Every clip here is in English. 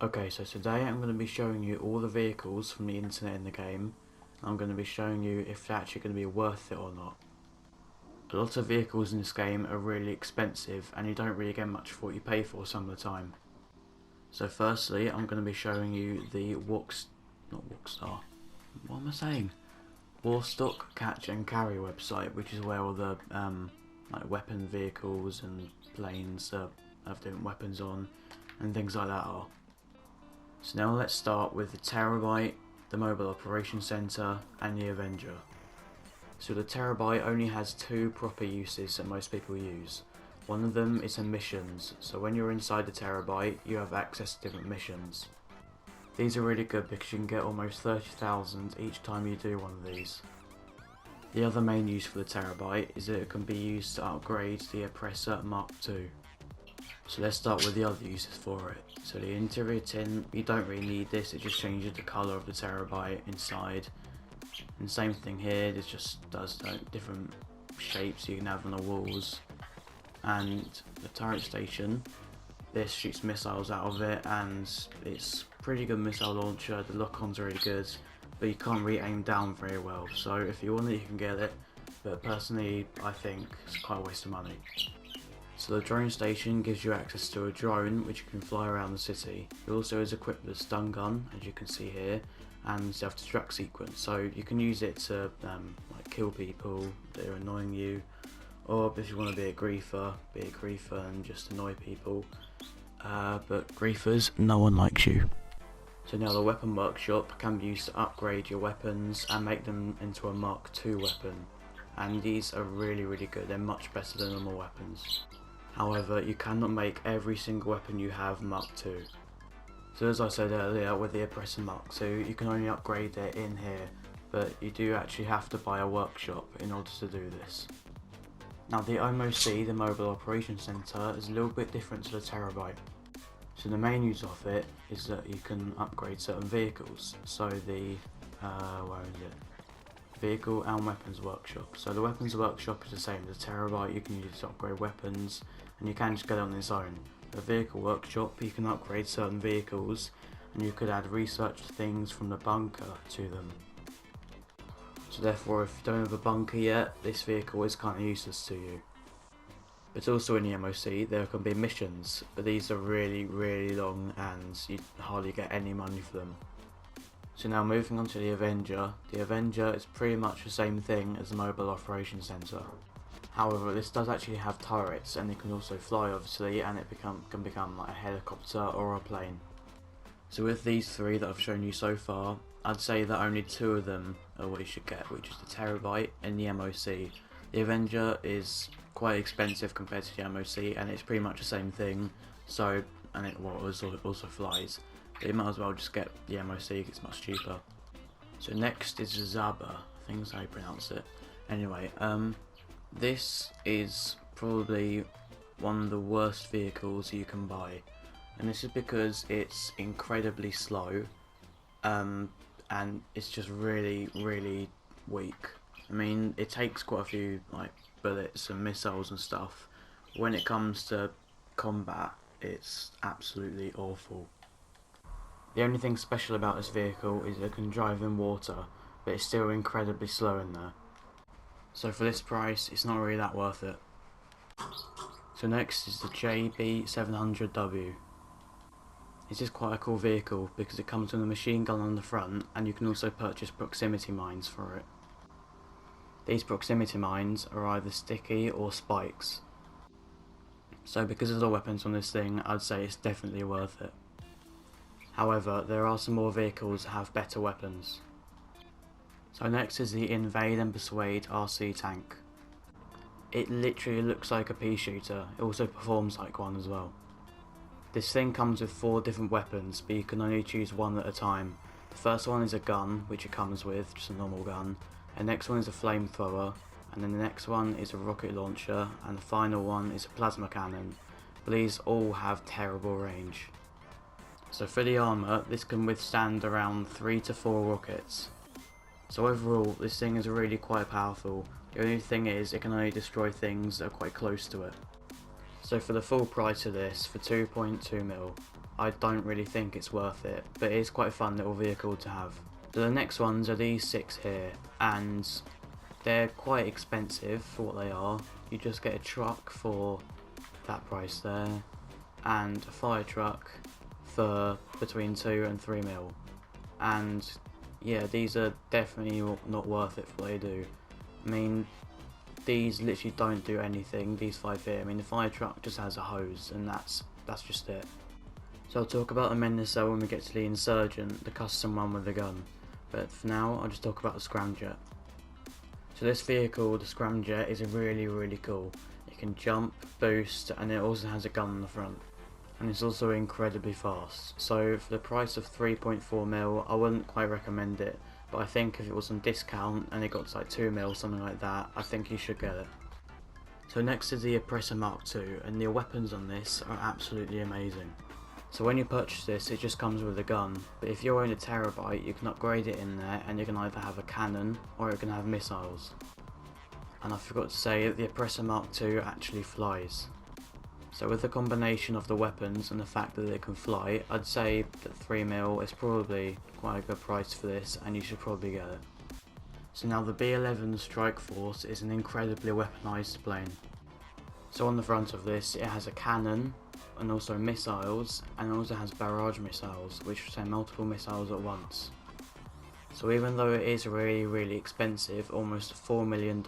Okay, so today I'm going to be showing you all the vehicles from the internet in the game. I'm going to be showing you if they're actually going to be worth it or not. A lot of vehicles in this game are really expensive and you don't really get much for what you pay for some of the time. So firstly, I'm going to be showing you the Warstock Catch and Carry website, which is where all the like weapon vehicles and planes that have different weapons on and things like that are. So now let's start with the Terabyte, the Mobile Operations Center and the Avenger. So the Terabyte only has two proper uses that most people use. One of them is missions, so when you're inside the Terabyte you have access to different missions. These are really good because you can get almost 30,000 each time you do one of these. The other main use for the Terabyte is that it can be used to upgrade the Oppressor Mark II. So let's start with the other uses for it. So the interior tin, you don't really need this, it just changes the colour of the Terabyte inside. And same thing here, this just does different shapes you can have on the walls. And the turret station, this shoots missiles out of it and it's pretty good missile launcher, the lock-ons are really good, but you can't really aim down very well. So if you want it you can get it, but personally I think it's quite a waste of money. So the drone station gives you access to a drone which you can fly around the city. It also is equipped with a stun gun, as you can see here, and self-destruct sequence, so you can use it to like kill people that are annoying you, or if you want to be a griefer and just annoy people. But griefers, no one likes you. So now the weapon workshop can be used to upgrade your weapons and make them into a Mark II weapon, and these are really good, they're much better than normal weapons. However, you cannot make every single weapon you have Mark II. So as I said earlier, with the Oppressor Mark II, you can only upgrade it in here, but you do actually have to buy a workshop in order to do this. Now the MOC, the Mobile Operations Center, is a little bit different to the Terabyte. So the main use of it is that you can upgrade certain vehicles. So the, Vehicle and Weapons Workshop. So the Weapons Workshop is the same as the Terabyte, you can use it to upgrade weapons, and you can just get it on its own. The Vehicle Workshop, you can upgrade certain vehicles, and you could add research things from the bunker to them. So therefore, if you don't have a bunker yet, this vehicle is kind of useless to you. But also in the MOC, there can be missions, but these are really long, and you hardly get any money for them. So now moving on to the Avenger is pretty much the same thing as the Mobile Operations Center. However, this does actually have turrets, and it can also fly obviously, and it can become like a helicopter or a plane. So with these three that I've shown you so far, I'd say that only two of them are what you should get, which is the Terabyte and the MOC. The Avenger is quite expensive compared to the MOC, and it's pretty much the same thing, so, and it also flies. But you might as well just get the MOC, it's much cheaper. So next is Zaba, I think that's how you pronounce it. Anyway, this is probably one of the worst vehicles you can buy, and this is because it's incredibly slow, and it's just really weak. I mean, it takes quite a few like bullets and missiles and stuff. When it comes to combat, it's absolutely awful. The only thing special about this vehicle is that it can drive in water, but it's still incredibly slow in there. So for this price, it's not really that worth it. So next is the JB700W. This is quite a cool vehicle because it comes with a machine gun on the front, and you can also purchase proximity mines for it. These proximity mines are either sticky or spikes. So because of the weapons on this thing, I'd say it's definitely worth it. However, there are some more vehicles that have better weapons. So next is the Invade and Persuade RC tank. It literally looks like a pea shooter, it also performs like one as well. This thing comes with 4 different weapons, but you can only choose one at a time. The first one is a gun, which it comes with, just a normal gun. The next one is a flamethrower, and then the next one is a rocket launcher, and the final one is a plasma cannon. But these all have terrible range. So for the armour, this can withstand around 3 to 4 rockets. So overall, this thing is really quite powerful. The only thing is, it can only destroy things that are quite close to it. So for the full price of this, for 2.2 mil, I don't really think it's worth it, but it is quite a fun little vehicle to have. So the next ones are these 6 here, and they're quite expensive for what they are. You just get a truck for that price there, and a fire truck for between 2 and 3 mil. And yeah, these are definitely not worth it for what they do. I mean, these literally don't do anything, these 5 here. I mean, the fire truck just has a hose, and that's just it. So I'll talk about the Menacer when we get to the Insurgent, the custom one with the gun. But for now, I'll just talk about the Scramjet. So this vehicle, the Scramjet, is really cool. It can jump, boost, and it also has a gun on the front. And it's also incredibly fast. So for the price of 3.4 mil, I wouldn't quite recommend it. But I think if it was on discount and it got to like 2 mil, something like that, I think you should get it. So next is the Oppressor Mark II, and the weapons on this are absolutely amazing. So when you purchase this, it just comes with a gun, but if you own a Terabyte, you can upgrade it in there, and you can either have a cannon or it can have missiles. And I forgot to say that the Oppressor Mark II actually flies. So with the combination of the weapons and the fact that it can fly, I'd say that 3 mil is probably quite a good price for this, and you should probably get it. So now the B-11 Strike Force is an incredibly weaponized plane. So on the front of this, it has a cannon, and also missiles, and also has barrage missiles, which send multiple missiles at once. So even though it is really expensive, almost $4 million,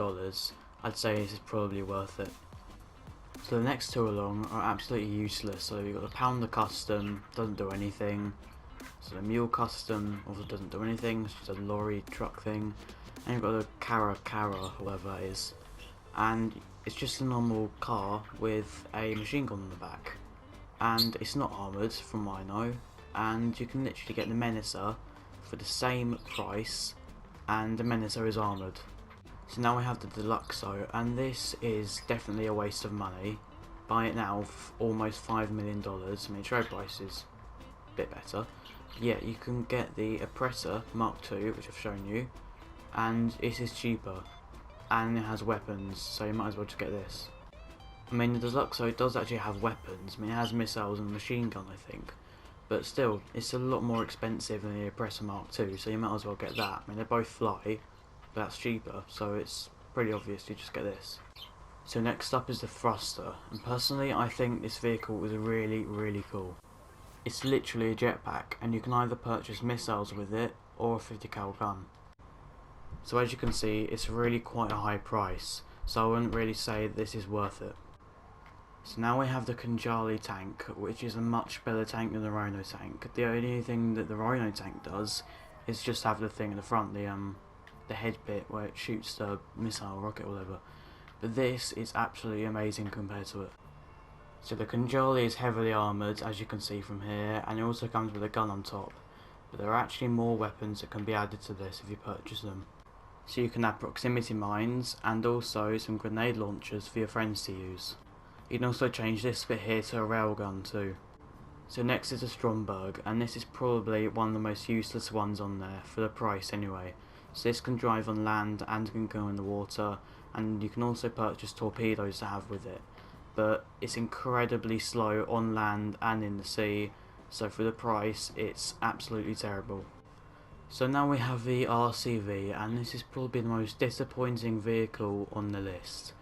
I'd say this is probably worth it. So the next 2 along are absolutely useless. So you've got the Pounder Custom, doesn't do anything. So the Mule Custom also doesn't do anything, it's just a lorry truck thing. And you've got the Cara, whatever that is. And it's just a normal car with a machine gun on the back. And it's not armoured from what I know, and you can literally get the Menacer for the same price, and the Menacer is armoured. So now we have the Deluxo, and this is definitely a waste of money. Buy it now for almost $5 million. I mean, trade price is a bit better. But yeah, you can get the Oppressor Mark II, which I've shown you, and it is cheaper, and it has weapons, so you might as well just get this. I mean, the Deluxo does actually have weapons. I mean, it has missiles and a machine gun, I think. But still, it's a lot more expensive than the Oppressor Mark II, so you might as well get that. I mean, they both fly, but that's cheaper, so it's pretty obvious you just get this. So next up is the Thruster, and personally, I think this vehicle is really cool. It's literally a jetpack, and you can either purchase missiles with it, or a 50 cal gun. So as you can see, it's really quite a high price, so I wouldn't really say this is worth it. So now we have the Khanjali tank, which is a much better tank than the Rhino tank. The only thing that the Rhino tank does is just have the thing in the front, the head bit where it shoots the missile, rocket, or whatever. But this is absolutely amazing compared to it. So the Khanjali is heavily armoured, as you can see from here, and it also comes with a gun on top. But there are actually more weapons that can be added to this if you purchase them. So you can add proximity mines, and also some grenade launchers for your friends to use. You can also change this bit here to a railgun too. So next is the Stromberg, and this is probably one of the most useless ones on there, for the price anyway. So this can drive on land and can go in the water, and you can also purchase torpedoes to have with it. But it's incredibly slow on land and in the sea, so for the price it's absolutely terrible. So now we have the RCV, and this is probably the most disappointing vehicle on the list.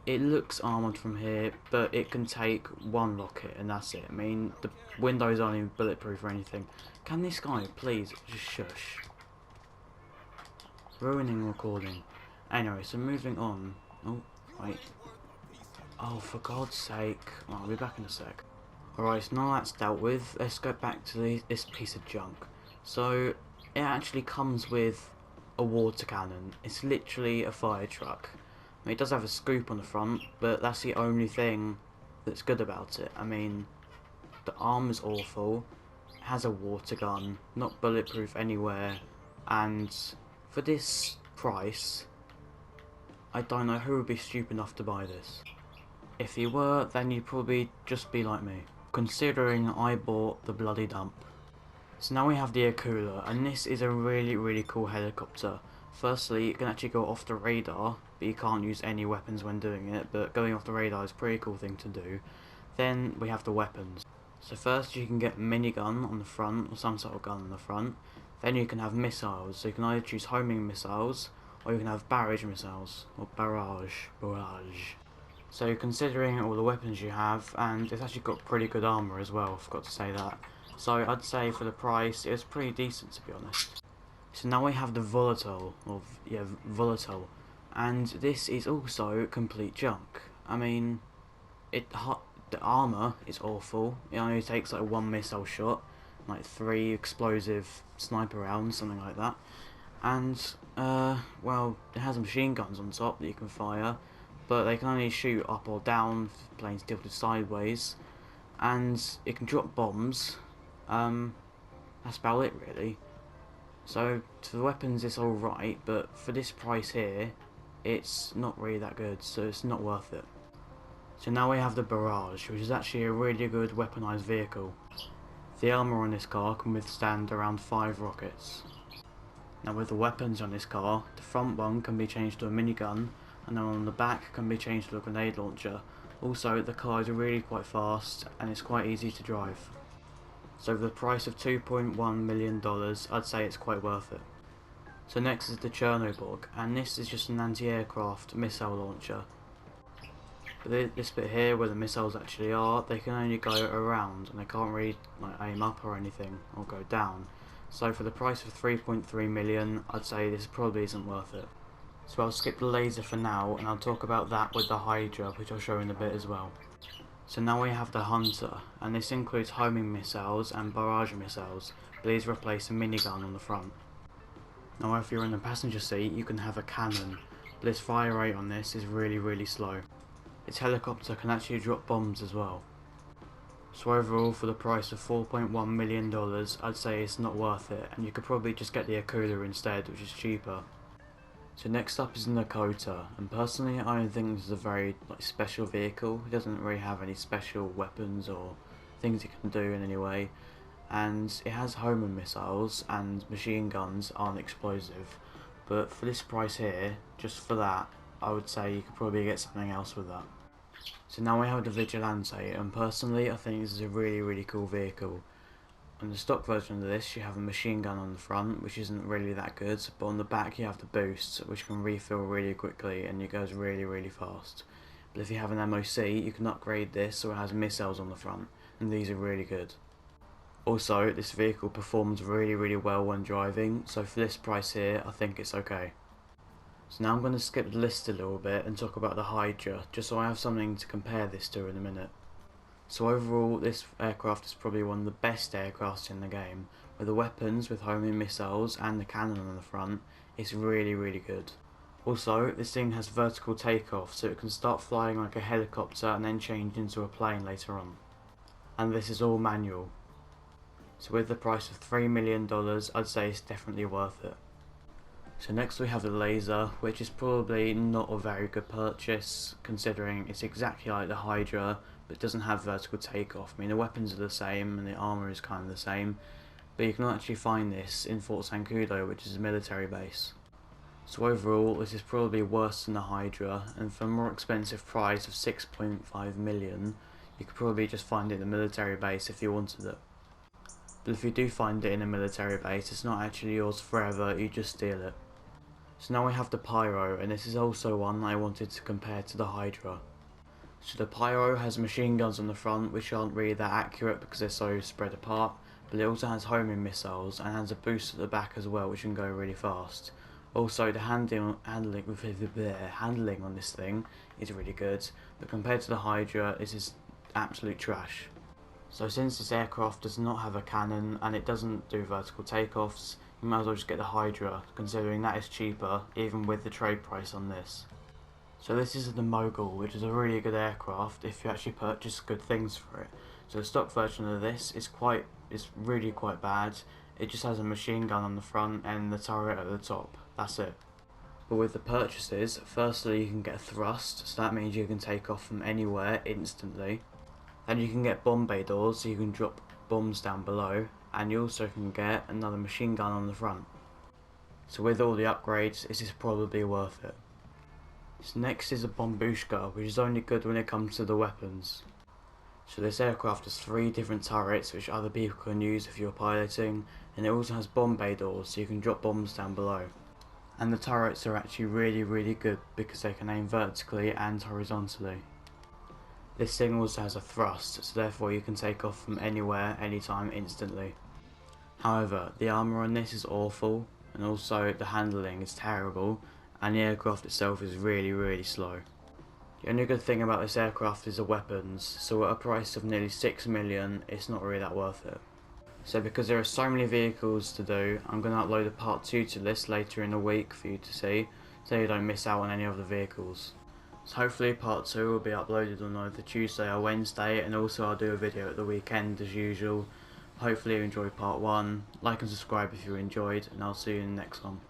It looks armoured from here, but it can take 1 rocket and that's it. I mean, the windows aren't even bulletproof or anything. Can this guy please just shush? Ruining recording. Anyway, so moving on. Oh, wait. Oh, for God's sake. Oh, I'll be back in a sec. Alright, so now that's dealt with, let's go back to this piece of junk. So, it actually comes with a water cannon. It's literally a fire truck. I mean, it does have a scoop on the front, but that's the only thing that's good about it. I mean, the armor's awful, it has a water gun, not bulletproof anywhere, and for this price, I don't know who would be stupid enough to buy this. If you were, then you'd probably just be like me, considering I bought the bloody dump. So now we have the Akula, and this is a really cool helicopter. Firstly, it can actually go off the radar, but you can't use any weapons when doing it, but going off the radar is a pretty cool thing to do. Then we have the weapons. So first you can get minigun on the front, or some sort of gun on the front. Then you can have missiles, so you can either choose homing missiles, or you can have barrage missiles, or barrage. So considering all the weapons you have, and it's actually got pretty good armour as well, I forgot to say that. So I'd say for the price, it was pretty decent to be honest. So now we have the volatile, volatile, and this is also complete junk. I mean, the armour is awful. It only takes like one missile shot, like 3 explosive sniper rounds, something like that. And, well, it has machine guns on top that you can fire, but they can only shoot up or down if the plane's tilted sideways. And it can drop bombs. That's about it really. So, for the weapons it's alright, but for this price here, it's not really that good, so it's not worth it. So now we have the Barrage, which is actually a really good weaponized vehicle. The armour on this car can withstand around 5 rockets. Now with the weapons on this car, the front one can be changed to a minigun, and then on the back can be changed to a grenade launcher. Also, the car is really quite fast, and it's quite easy to drive. So for the price of $2.1 million, I'd say it's quite worth it. So next is the Chernobog, and this is just an anti-aircraft missile launcher. But this bit here, where the missiles actually are, they can only go around, and they can't really aim up or anything, or go down. So for the price of 3.3 million, I'd say this probably isn't worth it. So I'll skip the laser for now, and I'll talk about that with the Hydra, which I'll show in a bit as well. So now we have the Hunter, and this includes homing missiles and barrage missiles, but these replace a minigun on the front. Now if you're in the passenger seat, you can have a cannon, but its fire rate on this is really slow. Its helicopter can actually drop bombs as well. So overall, for the price of $4.1 million, I'd say it's not worth it, and you could probably just get the Akuda instead, which is cheaper. So next up is the Nakota, and personally I don't think this is a very special vehicle. It doesn't really have any special weapons or things it can do in any way, and it has homing missiles and machine guns aren't explosive, but for this price here, just for that, I would say you could probably get something else with that. So now we have the Vigilante, and personally I think this is a really cool vehicle. On the stock version of this you have a machine gun on the front, which isn't really that good, but on the back you have the boost, which can refill really quickly and it goes really fast. But if you have an MOC, you can upgrade this so it has missiles on the front, and these are really good. Also, this vehicle performs really well when driving, so for this price here I think it's okay. So now I'm going to skip the list a little bit and talk about the Hydra, just so I have something to compare this to in a minute. So overall, this aircraft is probably one of the best aircrafts in the game. With the weapons, with homing missiles and the cannon on the front, it's really good. Also, this thing has vertical takeoff, so it can start flying like a helicopter and then change into a plane later on. And this is all manual. So with the price of $3 million, I'd say it's definitely worth it. So next we have the Laser, which is probably not a very good purchase, considering it's exactly like the Hydra, but doesn't have vertical takeoff. I mean, the weapons are the same, and the armour is kind of the same, but you can actually find this in Fort Sankudo, which is a military base. So overall, this is probably worse than the Hydra, and for a more expensive price of 6.5 million, you could probably just find it in a military base if you wanted it. But if you do find it in a military base, it's not actually yours forever, you just steal it. So now we have the Pyro, and this is also one I wanted to compare to the Hydra. So the Pyro has machine guns on the front, which aren't really that accurate because they're so spread apart, but it also has homing missiles and has a boost at the back as well, which can go really fast. Also, the handling on this thing is really good, but compared to the Hydra, this is absolute trash. So since this aircraft does not have a cannon and it doesn't do vertical takeoffs, you might as well just get the Hydra, considering that is cheaper, even with the trade price on this. So this is the Mogul, which is a really good aircraft if you actually purchase good things for it. So the stock version of this is really quite bad. It just has a machine gun on the front and the turret at the top. That's it. But with the purchases, firstly you can get a thrust, so that means you can take off from anywhere instantly. Then you can get bomb bay doors, so you can drop bombs down below, and you also can get another machine gun on the front. So with all the upgrades, this is probably worth it. So next is a Bombushka, which is only good when it comes to the weapons. So this aircraft has 3 different turrets which other people can use if you're piloting, and it also has bomb bay doors so you can drop bombs down below. And the turrets are actually really good because they can aim vertically and horizontally. This thing also has a thrust, so therefore you can take off from anywhere, anytime, instantly. However, the armour on this is awful, and also the handling is terrible, and the aircraft itself is really slow. The only good thing about this aircraft is the weapons, so at a price of nearly 6 million, it's not really that worth it. So because there are so many vehicles to do, I'm going to upload a part 2 to this later in the week for you to see, so you don't miss out on any of the vehicles. So hopefully part 2 will be uploaded on either Tuesday or Wednesday, and also I'll do a video at the weekend as usual. Hopefully you enjoyed part 1, like and subscribe if you enjoyed, and I'll see you in the next one.